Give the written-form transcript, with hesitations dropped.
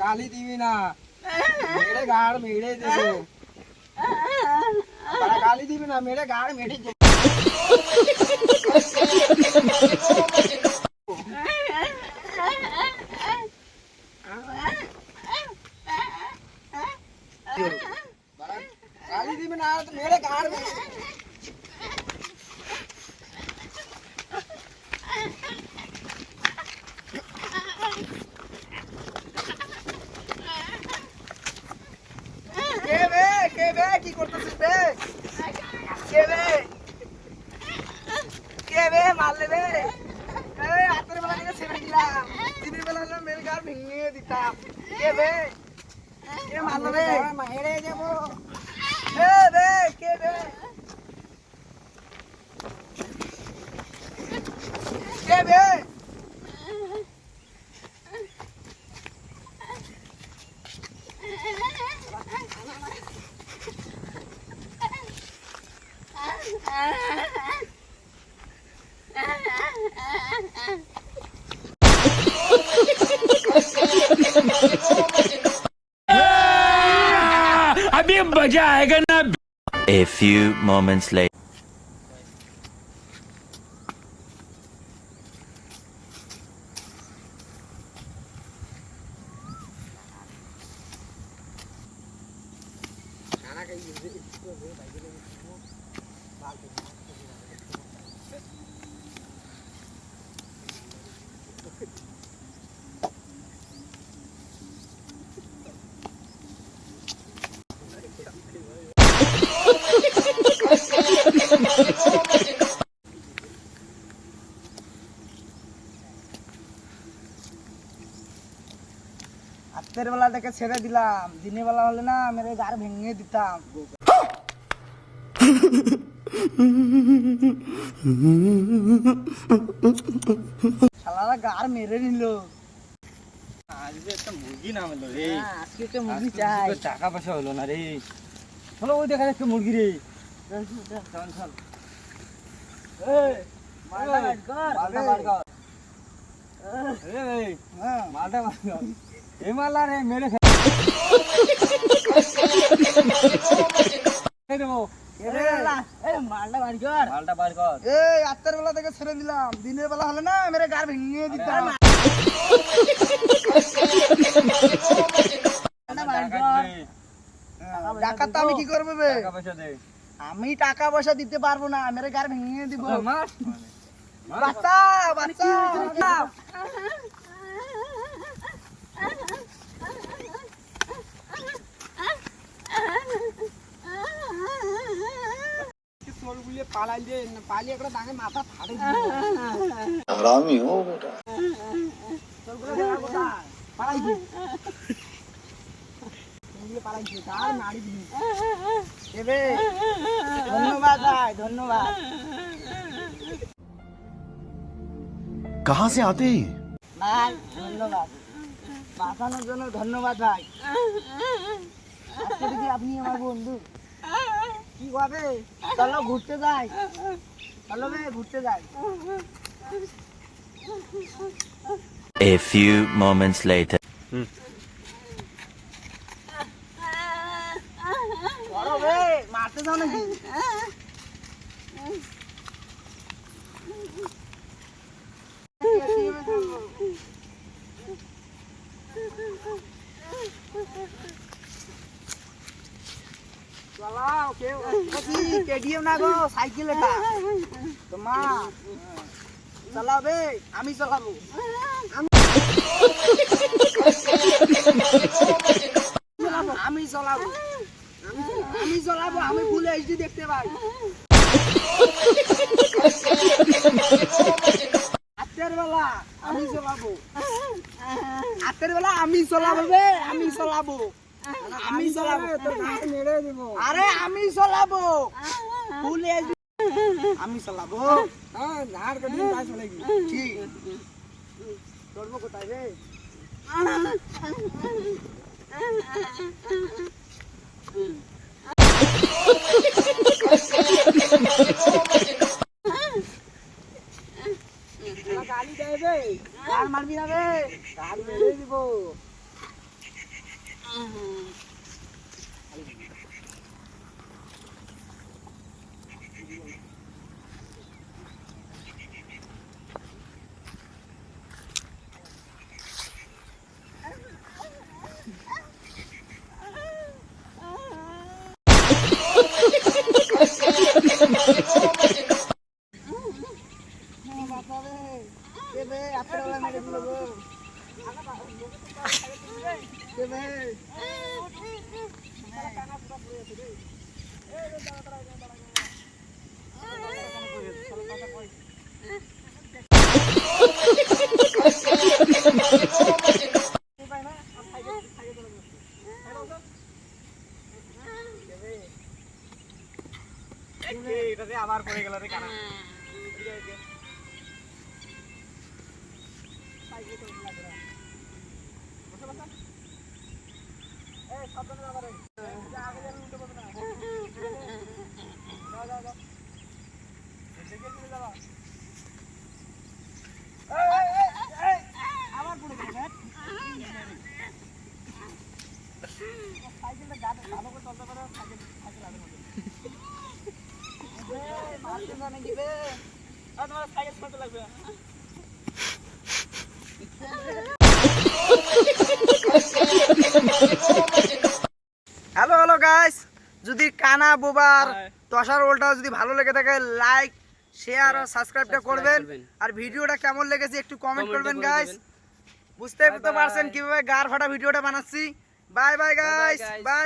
গালি দিবি না, মেরে গাড় মেরে দেবো। গালি দিবি না, মেরে গাড় মেরে দেবো। গালি দিবি না, মেরে গাড় মেরে দেবো। কি করতেছিস বে? কে বে মারলে বে? এই রাতের বেলা থেকে ছেড়ে দিলাম, দিনের বেলা হলে মেরে গাড় ভেঙে দিতাম। কে বে? কে মারলো বে? হেরে যাবো। এ বে কে বে? কে বে? अभी मजा आएगा ना। A few moments later. রাতের বেলা থেকে ছেড়ে দিলাম, দিনের বেলা হলে না মেরে গাড় ভেঙে দিতাম। শালারা গাড় মেরে নিল। আজকে একটা মুরগি নামলো রে। আজকে একটা মুরগি চাই। টাকা পয়সা হলো না রে। চলো ওই দেখা যাচ্ছে মুরগি রে। চল চল। এই মালটা বার কর। মালটা বার কর। এই মালটা বার কর। এই মালা রে মেরে ফেল দেবো। মালটা বার কর। মালটা বার কর। এই রাতের বেলা থেকে ছেড়ে দিলাম, দিনের বেলা হলে না মেরে গাড় ভেঙে দিতাম। টাকা তো আমি কি করবো বে? টাকা পয়সা দে। আমি টাকা পয়সা দিতে পারবো না, মেরে গাড় ভেঙে দিব। মার। বাচ্চা বাচ্চা পালাইলে পালিয়ে একটা দাঙে মাথা ফাটে हरामी हो बेटा। পালাইছি পালাইছি তার মারি দিবি। এবে ধন্যবাদ ভাই, ধন্যবাদ। कहाँ से आते हैं? ভাই ধন্যবাদ, বাঁচানোর জন্য ধন্যবাদ ভাই। আজকে থেকে আপনি আমার বন্ধু। কি হবে? চলো ঘুরতে যাই, চলো বে ঘুরতে যাই। A few moments later. বড় বে মারতে যাও নাকি? চালাও কেউ কেডিএম না গো, সাইকেল এটা তোমার। চালাও বে, আমি চালাবো। আমি চালাবো, আমি চালাবো, আমি ফুল এইচডি দেখতে পাই। রাতের বেলা আমি চালাবো, রাতের বেলা আমি চালাবো বে, আমি চালাবো, আমি চালাবো। মেরে দেব। আরে আমি চালাবো ফুল এইচডি, আমি চালাবো। হ্যাঁ ধার কাটি গাছ চলেগি। ঠিক চলবো কোথায় রে? গালি দেবে, গাল মারবি না রে, গাল মেরে দিব। আবার পড়ে গেল রে কানা হ্যালো হ্যালো গাইস, যদি কানা বোবার তশার ওলটা যদি ভালো লেগে থাকে লাইক শেয়ার আর সাবস্ক্রাইবটা করবেন। আর ভিডিওটা কেমন লেগেছে একটু কমেন্ট করবেন গাইস। বুঝতে পারছেন কিভাবে গার ফাটা ভিডিওটা বানাচ্ছি। Bye bye guys, by.